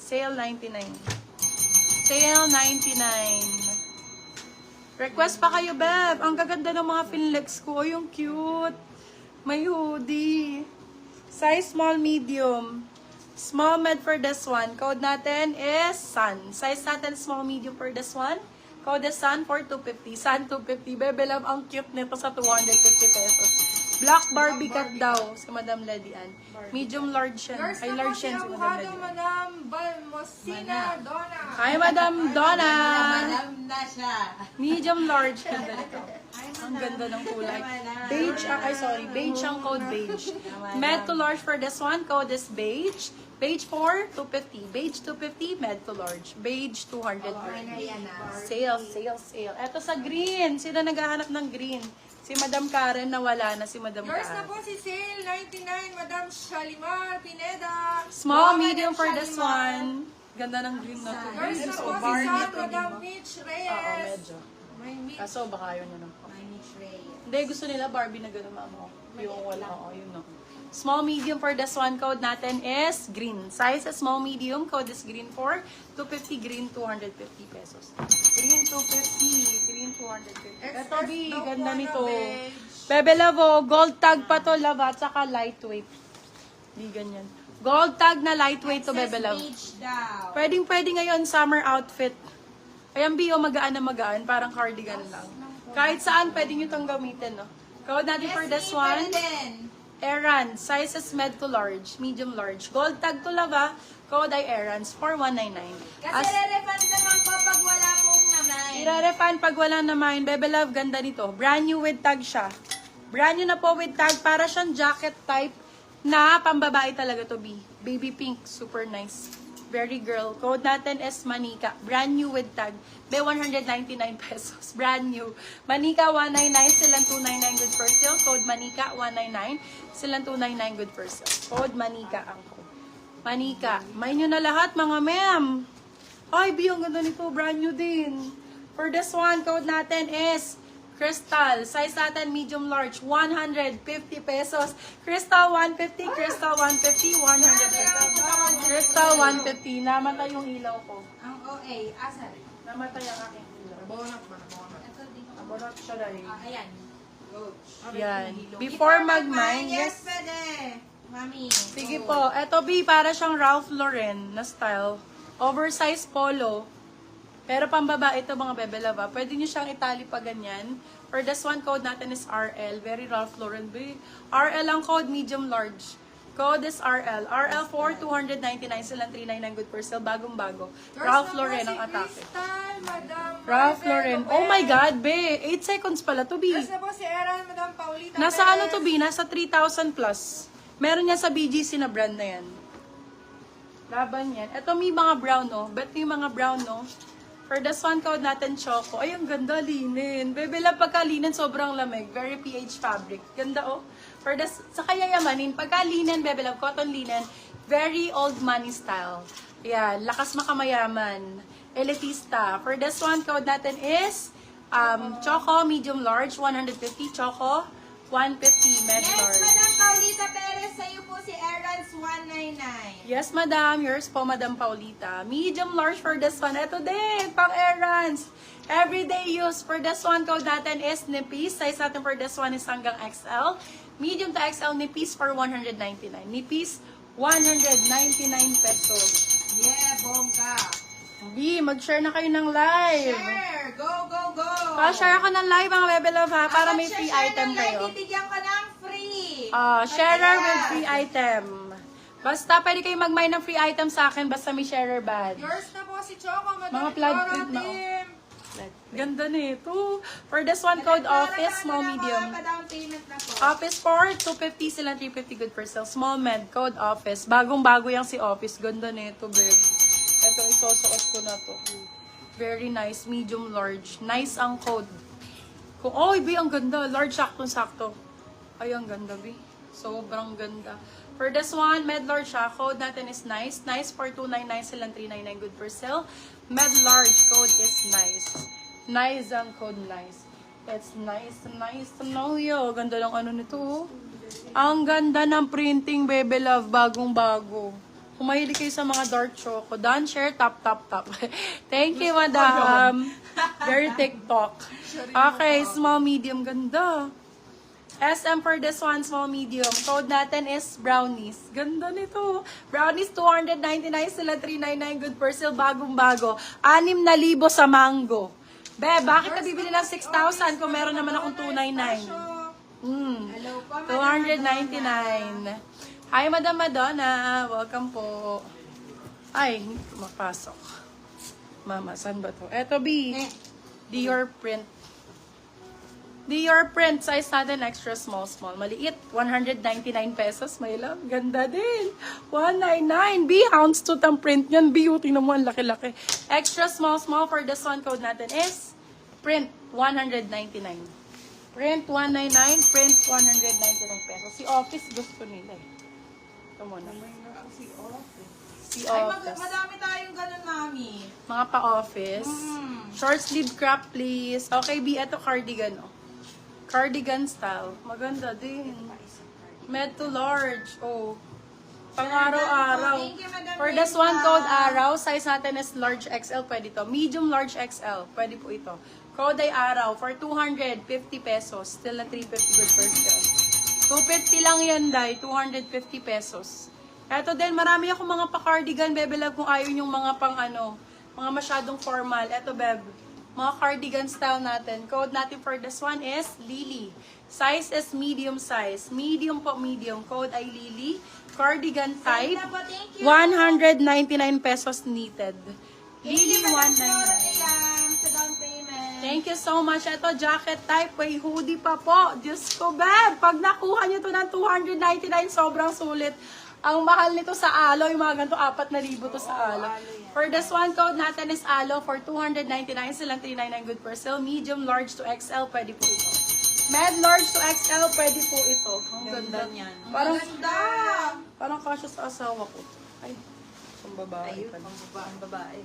Sale 99. Sale 99. Request pa kayo, Beb. Ang gaganda ng mga finlex ko. Oh, yung cute. May hoodie. Size small, medium. Small, med for this one. Code natin is Sun. Size natin small, medium for this one. Code is Sun for 250. Sun 250. Bebe love, ang cute nito sa 250 pesos. Black Barbie cut daw si Madam Ledian. Medium large yan. Ay, large yan si Madam Ledian. Madam Mosina Donna. Hi, Madam Donna. Madam na siya. Medium large. Ganda nito. Ang ganda ng kulay. Beige, beige ang code beige. Med to large for this one, code is beige. Beige 4, 250. Beige 250, med to large. Beige 200. Sale, sale, sale. Eto sa green. Sino naghahanap ng green? Si Madam Karen, nawala na si Madam Yours na Karen. po si Sale 99, Madam Shalimar Pineda. Small, medium for this one. Ganda ng green na to. Yours na po si Barney Sam, to, Madam di ba? Mitch Oo, Reyes. medyo. May Mitch. Kaso baka yun na lang po. May Mitch Reyes. Hindi, gusto nila Barbie na gano'n, mama. Yung wala, yun no. Small, medium for this one, code natin is green. Size is small, medium, code is green for 250, green 250 pesos. Green 250, green 250. Ito, B, ganda nito. Bebe Lavo, gold tag pa to, lava, at saka lightweight. Di ganyan. Gold tag na lightweight to, Bebe Lavo. Beach daw. Pwedeng-pwede ngayon, summer outfit. Ayan, B, magaan na magaan, parang cardigan lang. Kahit saan, pwede nyo itong gamitin, no? Code natin for this one. Errands, size is med to large, medium large. Gold tag to lava, code ay errands for 199. Kasi re-refund naman po pag wala pong naman. Ire-refund pag wala naman. Bebe love, ganda nito. Brand new with tag siya. Brand new na po with tag. Para siyang jacket type na pambabae talaga to be. Baby pink, super nice. Very girl. Code natin is Manika. Brand new with tag. Be 199 pesos. Brand new. Manika 199, silang 299 good for sale. Code Manika 199, silang 299 good for sale. Code Manika ang code. Manika. May nyo na lahat mga ma'am. Ay, B, ang ganda nito. Brand new din. For this one, code natin is Crystal. Size natin medium large. 150 pesos. Crystal 150. Crystal 150. 150. Crystal 150. Namatay yung ilaw ko. Ang OA, asan? Namatay ang aking ilaw. Bonok ba? Bonok. Ito dito. Abonot siya dahil. Ayan. Coach. Yan. Before mag-mine, Yes, yes. pwede. Mami. Sige po. Eto, B, para siyang Ralph Lauren na style. Oversized polo. Pero pambabae ito mga bebe love. Pwede nyo siyang itali pa ganyan. For this one, code natin is RL. Very Ralph Lauren, B. RL ang code, medium large. Code is RL. RL for 299, silang 399 good for sale. Bagong-bago. Ralph Lauren ang atake. Crystal, Madam Ralph Maribel Lauren. Lopez. Oh my God, be. 8 seconds pala to, B. Yours na po si Eran, Madam Paulita Nasa Perez. ano to, B? Nasa 3,000 plus. Meron yan sa BGC na brand na yan. Laban yan. Ito may mga brown, no? Bet yung mga brown, no? For this one, code natin choco. Ay, ang ganda, linen. Bebe lang pagka linen, sobrang lamig. Very PH fabric. Ganda, oh. For this, sa kayayamanin, pagka linen, bebe lang, cotton linen, very old money style. Yan, lakas makamayaman. Elitista. For this one, code natin is choco, medium large, 150. Choco, 150, med Yes, large. Madam Paulita Perez. Sa'yo po si Errands 199. Yes, madam. Yours po, Madam Paulita. Medium large for this one. Ito din, pang errands. Everyday use. For this one, code natin is Nipis. Size natin for this one is hanggang XL. Medium to XL, Nipis for 199. Nipis, 199 pesos. Yeah, bongga. B, mag-share na kayo ng live. Share! Go, go, go! Pa-share ako ng live, mga bebe love, ha? Para may Kapag free share item ng live, kayo. bibigyan ka ng free. Sharer Kaya, with free item. Basta pwede kayo mag-mine ng free item sa akin, basta may sharer badge. Yours na po si Choco, Madam Mga plaid Flora print na, oh. Tim. Ganda nito. For this one, code office, small, medium. Pa-down payment na po. Office for 250 silang 350 good for sale. Small med, code office. Bagong-bago yung si office. Ganda nito, babe. Ito, isusuot ko na to. Very nice. Medium, large. Nice ang code. Kung, oh, B, ang ganda. Large, saktong-sakto. Ay, ang ganda, B. Sobrang ganda. For this one, med large siya. Code natin is nice. Nice for 299 silang 399 good for sale. Med large, code is nice. Nice ang code, nice. It's nice to know you. Ganda lang ano nito. Oh. Ang ganda ng printing, baby love. Bagong-bago. Kung mahilig kayo sa mga dark choco, don't share, tap. Thank you, madam. Very TikTok. Okay, small, medium, ganda. SM for this one, small, medium. Code natin is brownies. Ganda nito. Brownies, 299 sila, 399. Good per sale, bagong-bago. 6,000 sa mango. Be, bakit nabibili lang 6,000 kung meron naman akong 299? Hello po, 299. Hi, Madam Madonna. Welcome po. Ay, hindi ko mapasok. Mama, saan ba to? Eto, B. Dior print. Dior print. Size natin extra small. Maliit. 199 pesos, my love. Ganda din. 199. B, houndstooth ang print yan. B, tingnan mo, ang laki-laki. Extra small for this one. Code natin is print 199. Print 199. Print 199 pesos. Si Office gusto nila eh. Ito muna. Si Ay, Office. madami tayong ganun, mami. Mga pa-office. Short sleeve crop, please. Okay, B, eto cardigan, oh. Cardigan style. Maganda din. Med to large. Oh. Pang-araw-araw. Thank you, Madam For this Rita. one, code araw. Size natin is large XL. Pwede to. Medium, large XL. Pwede po ito. Code ay araw. For 250 pesos. Still na 350 good per sale. 250 lang yan, Day. 250 pesos. Eto din, marami akong mga pa-cardigan, Bebe Love, kung ayaw yung mga pang mga masyadong formal. Eto, Beb, mga cardigan style natin. Code natin for this one is Lily. Size is medium size. Medium po, medium. Code ay Lily. Cardigan type. Send na po, thank you. 199 pesos needed. Thank Lily, you, Madam 199. Florian, sa down payment. Thank you so much. Ito, jacket type. May hoodie pa po. Diyos ko, Beb. Pag nakuha nyo to ng 299, sobrang sulit. Ang mahal nito sa Alo, yung mga ganito, 4,000 to sa Alo. For this one, code natin is Alo for 299. Silang 399 good per sale. Medium, large to XL, pwede po ito. Med, large to XL, pwede po ito. Ang ganda niyan. Parang, Ganda! parang kasya sa asawa ko. Ay, pang babae. Ayun, pala. pang babae.